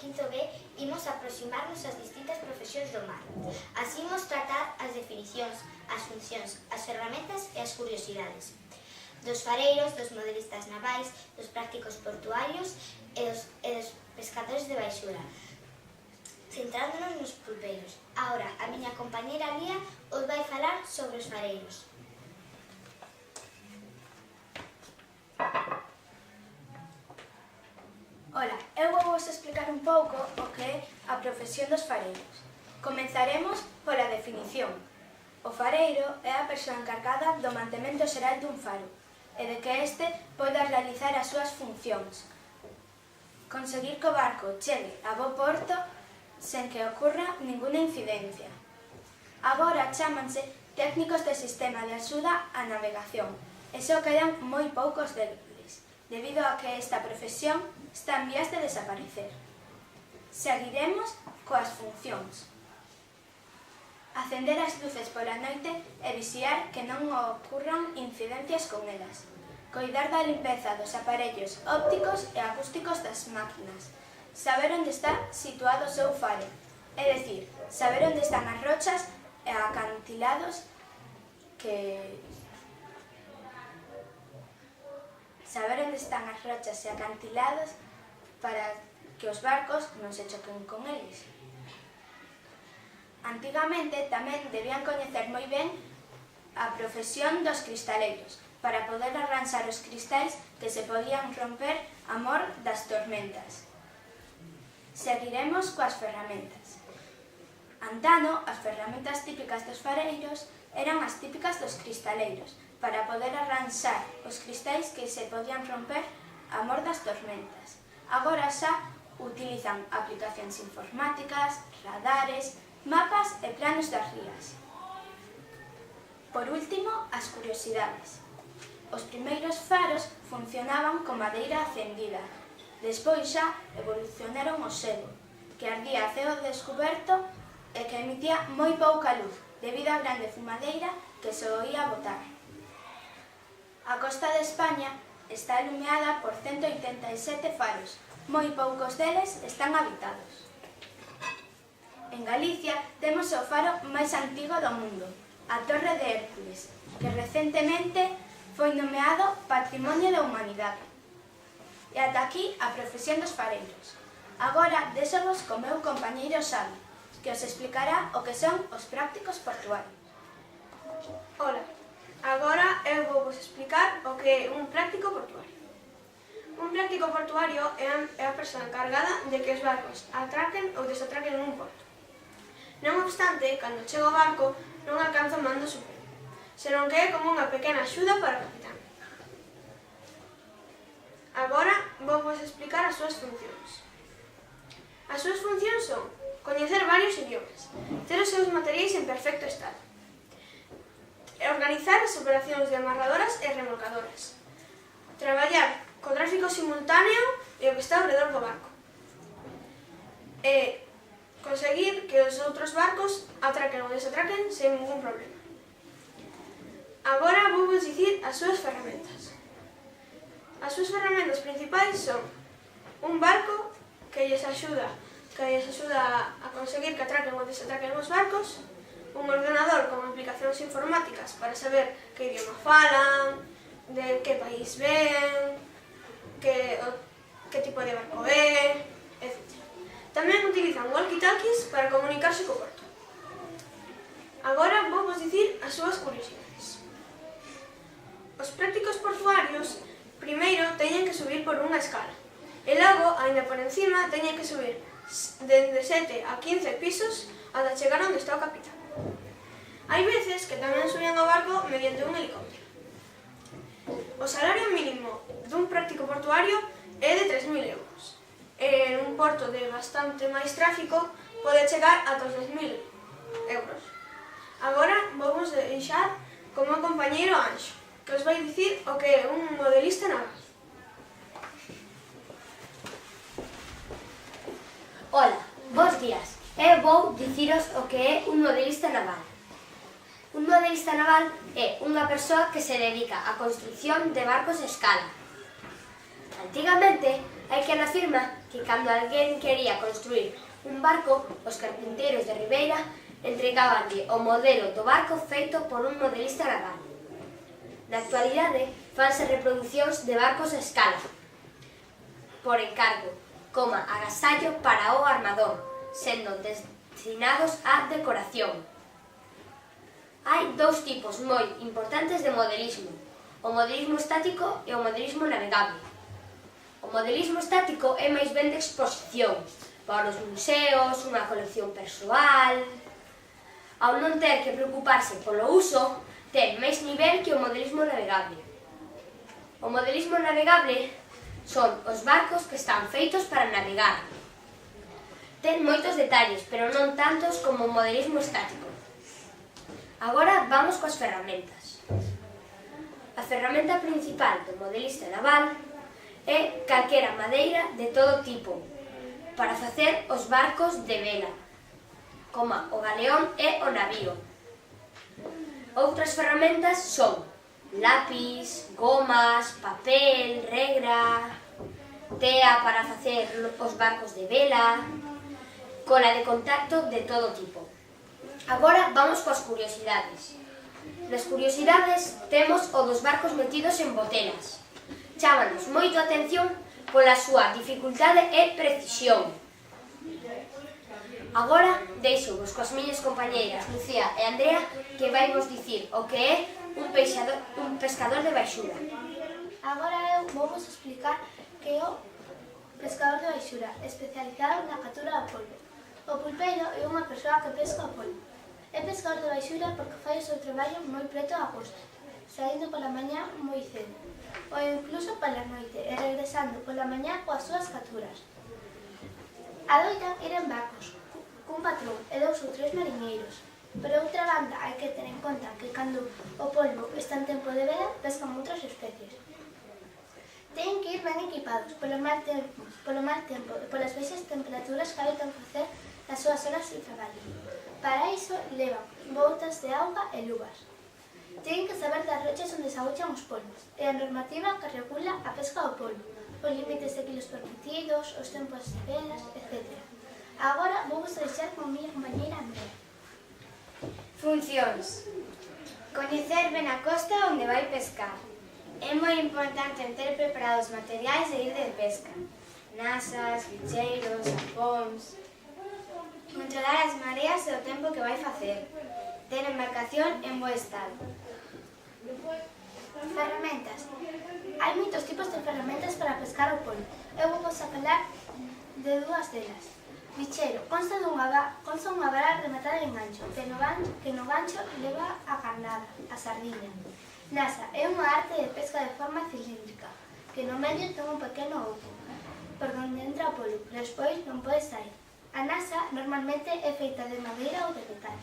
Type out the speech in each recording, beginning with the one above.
quinto B imos aproximarnos ás distintas profesións do mar. Así imos tratar as definicións, as funcións, as ferramentas e as curiosidades dos fareiros, dos modelistas navais, dos prácticos portuarios e dos pescadores de baixura, centrándonos nos pulpeiros. Agora, a miña compañera Lía os vai falar sobre os fareiros. Ola, eu vou vos explicar un pouco o que é a profesión dos fareiros. Comezaremos pola definición. O fareiro é a persoa encargada do mantemento xeral dun faro e de que este poida realizar as súas funcións. Conseguir que o barco chegue a bo porto sen que ocorra ninguna incidencia. Agora chámanse técnicos de sistema de axuda á navegación e só quedan moi poucos deles, debido a que esta profesión está en vías de desaparecer. Seguiremos coas funcións. Acender as luces pola noite e vixiar que non ocorran incidencias con elas. Coidar da limpeza dos aparellos ópticos e acústicos das máquinas. Saber onde está situado o seu faro, é dicir, saber onde están as rochas e acantilados para que os barcos non se choquen con eles. Antigamente tamén debían coñecer moi ben a profesión dos cristaleiros para poder arranxar os cristais que se podían romper a mor das tormentas. Seguiremos coas ferramentas. Antano, as ferramentas típicas dos fareiros eran as típicas dos cristaleiros para poder arranxar os cristais que se podían romper a mor das tormentas. Agora xa utilizan aplicacións informáticas, radares, mapas e planos das rías. Por último, as curiosidades. Os primeiros faros funcionaban con madeira acendida. Despois xa evolucionaron o sebo, que ardía a ceo descuberto e que emitía moi pouca luz, debido á grande fumadeira que se oía botar. A costa de España está iluminada por 187 faros, moi poucos deles están habitados. En Galicia temos o faro máis antigo do mundo, a Torre de Hércules, que recentemente foi nomeado Patrimonio da Humanidade. E ata aquí a profesión dos fareiros. Agora deixovos co meu compañeiro Xavi, que os explicará o que son os prácticos portuarios. Ola, agora eu vou vos explicar o que é un práctico portuario. Un práctico portuario é a persoa encargada de que os barcos atraquen ou desatraquen nun porto. Non obstante, cando chega o barco, non alcanza o mando supremo, senón que é como unha pequena axuda para o capitán. Agora vou vos explicar as súas funcións. As súas funcións son coñecer varios idiomas, ter os seus materiais en perfecto estado, organizar as operacións de amarradoras e remolcadoras, traballar co tráfico simultáneo e o que está ao redor do barco, e conseguir que os outros barcos atraquen ou desatraquen sen ningún problema. Agora vou vos dicir as súas ferramentas. As súas ferramentas principais son un barco que lles axuda a conseguir que atraquen ou desatraquen os barcos, un ordenador con aplicacións informáticas para saber que idioma falan, de que país ven, que tipo de barco é, etc. Tamén utilizan walkie-talkies para comunicarse co porto. Agora vou vos dicir as súas curiosidades. Os prácticos portuarios primeiro teñen que subir por unha escala e logo, aínda por encima, teñen que subir dende 7 a 15 pisos ata chegar onde está o capitán. Hai veces que tamén suben ao barco mediante un helicóptero. O salario mínimo dun práctico portuario é de 3.000 euros. En un porto de bastante máis tráfico pode chegar ata os 10.000 euros. Agora vamos deixar como o compañeiro Anxo, que os vai dicir o que é un modelista naval. Ola, bos días. Eu vou diciros o que é un modelista naval. Un modelista naval é unha persoa que se dedica á construción de barcos a escala. Antigamente, Hai quen afirma que cando alguén quería construir un barco, os carpinteiros de Ribeira entregabanlle o modelo do barco feito por un modelista naval. Na actualidade, fanse reproducións de barcos a escala, por encargo, como agasallo para o armador, sendo destinados á decoración. Hai dous tipos moi importantes de modelismo, o modelismo estático e o modelismo navegable. O modelismo estático é máis ben de exposición, para os museos, unha colección persoal. Ao non ter que preocuparse polo uso, ten máis nivel que o modelismo navegable. O modelismo navegable son os barcos que están feitos para navegar. Ten moitos detalles, pero non tantos como o modelismo estático. Agora vamos coas ferramentas. A ferramenta principal do modelista naval é calquera madeira de todo tipo para facer os barcos de vela, como o galeón e o navío. Outras ferramentas son lápis, gomas, papel, regra, tea para facer os barcos de vela, cola de contacto de todo tipo. Agora vamos coas curiosidades. Nas curiosidades temos o dos barcos metidos en botelas. Chámanos moito a atención pola súa dificultade e precisión. Agora deixo-vos coas miñas compañeiras Lucía e Andrea que vai vos dicir o que é un pescador de baixura. Agora eu vou vos explicar que é o pescador de baixura, especializado na captura do polvo. O pulpeiro é unha persoa que pesca o polvo. É pescador de baixura porque fai o seu traballo moi preto á costa, saindo pola mañá moi cedo, ou incluso pola noite e regresando pola mañá coas súas capturas. Adoitan ir en barcos, cun patrón e 2 ou 3 mariñeiros. Por outra banda, hai que ter en conta que cando o polvo está en tempo de vela, pescan outras especies. Teñen que ir ben equipados polo mal tempo e polas baixas temperaturas que habitan facer nas súas horas de traballo. Para iso, levan botas de auga e luvas. Teñen que saber das rochas onde se agochan os polvos e a normativa que regula a pesca do polvo, os límites de kilos permitidos, os tempos de velas, etc. Agora vou vos deixar con a miña compañeira Andrea. Funcións. Coñecer ben a costa onde vai pescar. É moi importante ter preparados materiais de ir de pesca. Nasas, bicheiros, arpóns. Controlar as mareas e o tempo que vai facer. Ter a embarcación en bo estado. Ferramentas. Hai moitos tipos de ferramentas para pescar o polvo. Eu vou vos a falar de 2 delas. Bicheiro. Consta unha vara rematada en gancho, que no gancho leva a carnada, a sardiña. Nasa é unha arte de pesca de forma cilíndrica, que no medio ten un pequeno oco, por onde entra o polvo, pero despois non pode sair. A nasa normalmente é feita de madeira ou de metal.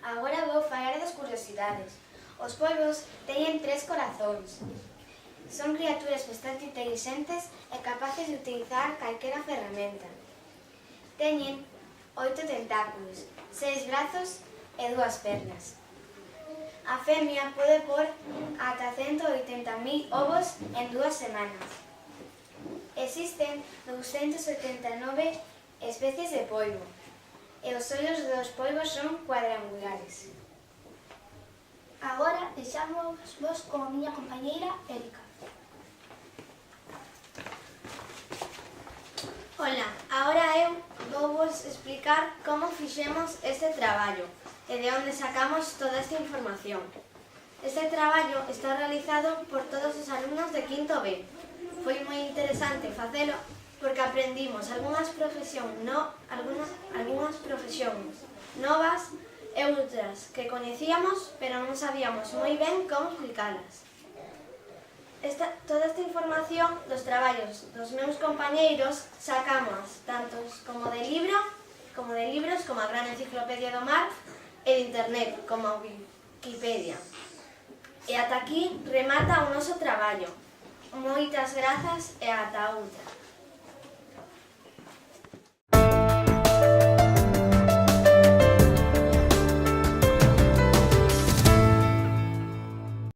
Agora vou falar das curiosidades. Os polvos teñen 3 corazóns. Son criaturas bastante inteligentes e capaces de utilizar calquera ferramenta. Teñen 8 tentáculos, 6 brazos e 2 pernas. A femia pode pôr ata 180.000 ovos en 2 semanas. Existen 279 especies de polvo e os ollos dos polvos son cuadrangulares. Agora deixamos vos con a miña compañeira Erika. Ola, agora eu vou vos explicar como fixemos este traballo e de onde sacamos toda esta información. Este traballo está realizado por todos os alumnos de quinto B. Foi moi interesante facelo porque aprendimos algunhas profesións novas e outras que coñecíamos pero non sabíamos moi ben como explicalas. Toda esta información dos traballos dos meus compañeiros sacamos tantos como de libros como a Gran Enciclopedia do Mar e de internet como a Wikipedia. E ata aquí remata o noso traballo. Moitas grazas e ata outra.